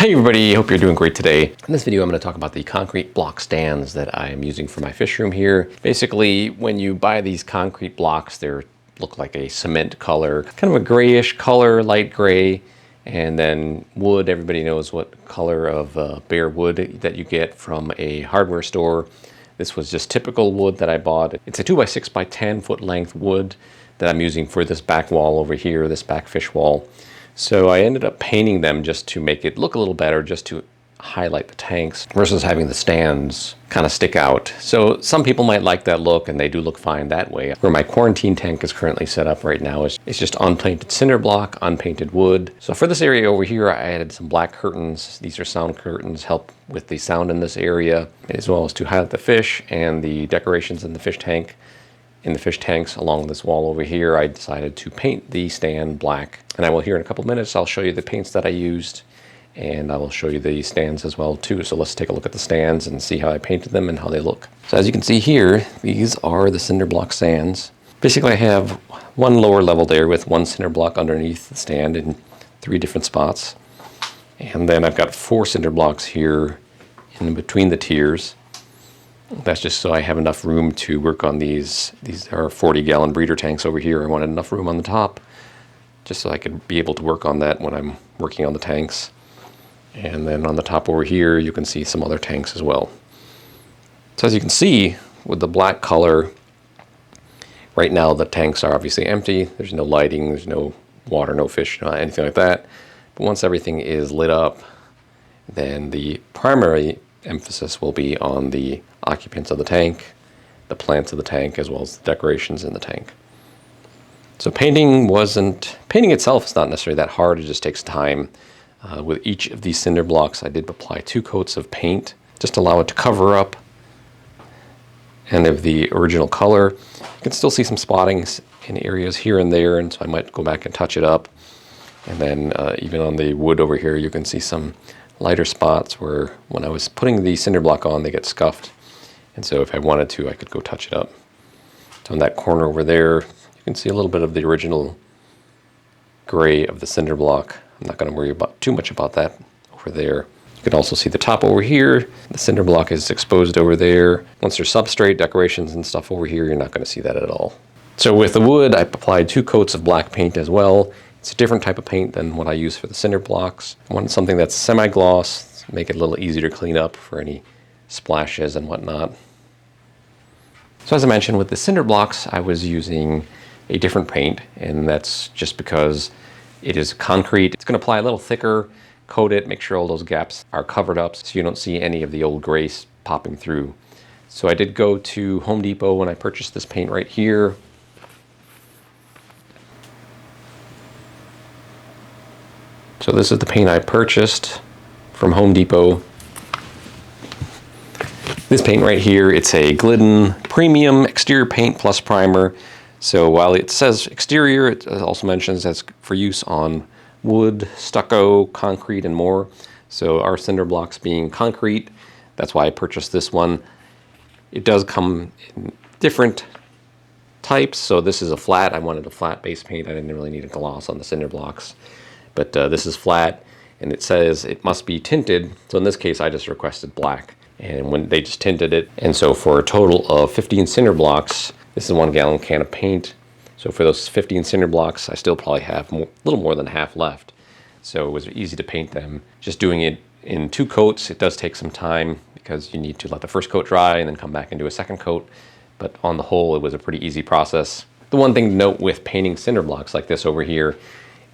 Hey everybody, hope you're doing great today. In this video I'm going to talk about the concrete block stands that I am using for my fish room here. Basically, when you buy these concrete blocks, they look like a cement color, kind of a grayish color, light gray. And then wood, everybody knows what color of bare wood that you get from a hardware store. This was just typical wood that I bought. It's a 2x6 by 10 foot length wood that I'm using for this back wall over here, this back fish wall. So I ended up painting them just to make it look a little better, just to highlight the tanks versus having the stands kind of stick out. So some people might like that look, and they do look fine that way. Where my quarantine tank is currently set up right now is it's just unpainted cinder block, unpainted wood. So for this area over here, I added some black curtains. These are sound curtains, help with the sound in this area, as well as to highlight the fish and the decorations in the fish tank. In the fish tanks along this wall over here, I decided to paint the stand black. And I will here in a couple minutes, I'll show you the paints that I used, and I will show you the stands as well too. So let's take a look at the stands and see how I painted them and how they look. So as you can see here, these are the cinder block stands. Basically I have one lower level there with one cinder block underneath the stand in 3 different spots. And then I've got 4 cinder blocks here in between the tiers. That's just so I have enough room to work on these. These are 40-gallon breeder tanks over here. I wanted enough room on the top just so I could be able to work on that when I'm working on the tanks. And then on the top over here, you can see some other tanks as well. So as you can see, with the black color, right now the tanks are obviously empty. There's no lighting, there's no water, no fish, anything like that. But once everything is lit up, then the primary emphasis will be on the occupants of the tank, the plants of the tank, as well as the decorations in the tank. So painting itself is not necessarily that hard, it just takes time. With each of these cinder blocks, I did apply 2 coats of paint, just to allow it to cover up and of the original color. You can still see some spottings in areas here and there, and so I might go back and touch it up. And then even on the wood over here, you can see some lighter spots where when I was putting the cinder block on, they get scuffed. And so if I wanted to, I could go touch it up. So in that corner over there, you can see a little bit of the original gray of the cinder block. I'm not going to worry about too much about that over there. You can also see the top over here. The cinder block is exposed over there. Once there's substrate, decorations and stuff over here, you're not going to see that at all. So with the wood, I applied 2 coats of black paint as well. It's a different type of paint than what I use for the cinder blocks. I wanted something that's semi-gloss, make it a little easier to clean up for any splashes and whatnot. So as I mentioned, with the cinder blocks, I was using a different paint, and that's just because it is concrete. It's going to apply a little thicker, coat it, make sure all those gaps are covered up so you don't see any of the old grays popping through. So I did go to Home Depot when I purchased this paint right here. So this is the paint I purchased from Home Depot. This paint right here, it's a Glidden Premium Exterior Paint Plus Primer. So while it says exterior, it also mentions that's for use on wood, stucco, concrete, and more. So our cinder blocks being concrete, that's why I purchased this one. It does come in different types. So this is a flat. I wanted a flat base paint. I didn't really need a gloss on the cinder blocks. But this is flat, and it says it must be tinted. So in this case, I just requested black, and when they just tinted it. And so for a total of 15 cinder blocks, this is a 1-gallon can of paint. So for those 15 cinder blocks, I still probably have a little more than half left. So it was easy to paint them. Just doing it in 2 coats, it does take some time because you need to let the first coat dry and then come back and do a second coat. But on the whole, it was a pretty easy process. The one thing to note with painting cinder blocks like this over here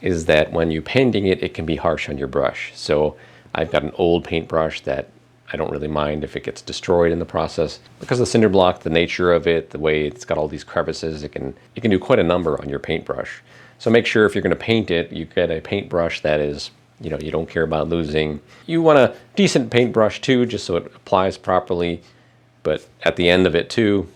is that when you're painting it, it can be harsh on your brush. So I've got an old paintbrush that I don't really mind if it gets destroyed in the process. Because the cinder block, the nature of it, the way it's got all these crevices, it can do quite a number on your paintbrush. So make sure if you're going to paint it, you get a paintbrush that is, you don't care about losing. You want a decent paintbrush too, just so it applies properly. But at the end of it too,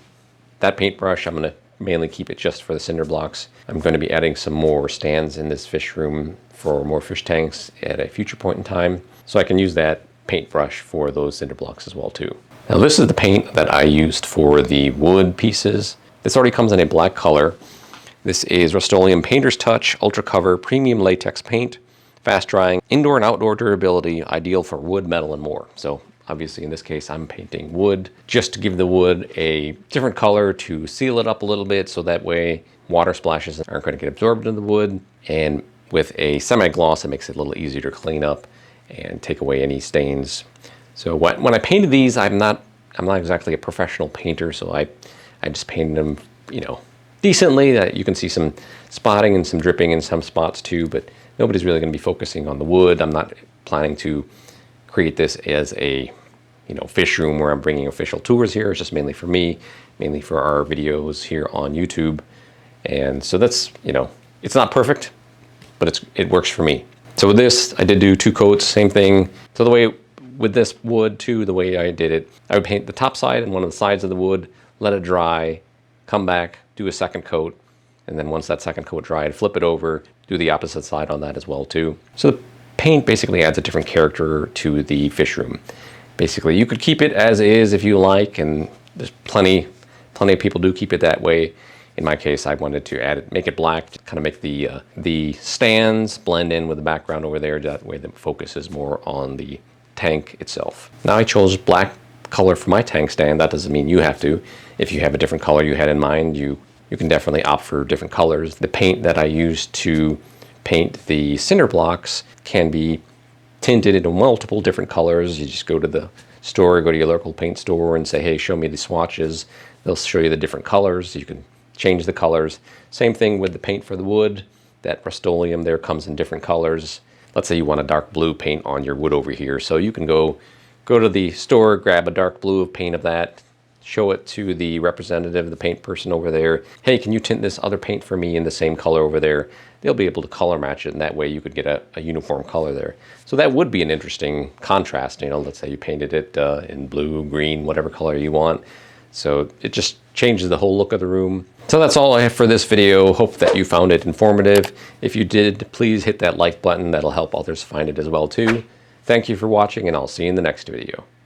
that paintbrush, I'm going to mainly keep it just for the cinder blocks. I'm going to be adding some more stands in this fish room for more fish tanks at a future point in time. So I can use that paintbrush for those cinder blocks as well too. Now this is the paint that I used for the wood pieces. This already comes in a black color. This is Rust-Oleum Painter's Touch Ultra Cover Premium Latex Paint. fast drying, indoor and outdoor durability, ideal for wood, metal, and more. So obviously in this case, I'm painting wood just to give the wood a different color to seal it up a little bit, so that way water splashes aren't going to get absorbed into the wood. And with a semi-gloss, it makes it a little easier to clean up and take away any stains. So when I painted these, I'm not exactly a professional painter, so I just painted them, you know, decently. That you can see some spotting and some dripping in some spots too, but nobody's really going to be focusing on the wood. I'm not planning to create this as a, you know, fish room where I'm bringing official tours here. It's just mainly for me, mainly for our videos here on YouTube. And so that's, you know, it's not perfect, but it works for me. So with this, I did do 2 coats, same thing. So the way with this wood too, the way I did it, I would paint the top side and one of the sides of the wood, let it dry, come back, do a second coat, and then once that second coat dried, flip it over, do the opposite side on that as well too. So the paint basically adds a different character to the fish room. Basically, you could keep it as is if you like, and there's plenty of people do keep it that way. In my case, I wanted to add it, make it black, kind of make the stands blend in with the background over there. That way the focus is more on the tank itself. Now I chose black color for my tank stand. That doesn't mean you have to. If you have a different color you had in mind, you can definitely opt for different colors. The paint that I used to paint the cinder blocks can be tinted into multiple different colors. You just go to the store, go to your local paint store and say, hey, show me the swatches. They'll show you the different colors. You can change the colors. Same thing with the paint for the wood. That Rust-Oleum there comes in different colors. Let's say you want a dark blue paint on your wood over here. So you can go to the store, grab a dark blue of paint of that, show it to the representative, the paint person over there. Hey, can you tint this other paint for me in the same color over there? They'll be able to color match it, and that way you could get a uniform color there. So that would be an interesting contrast. You know, let's say you painted it in blue, green, whatever color you want. So it just changes the whole look of the room. So that's all I have for this video. Hope that you found it informative. If you did, please hit that like button. That'll help others find it as well too. Thank you for watching, and I'll see you in the next video.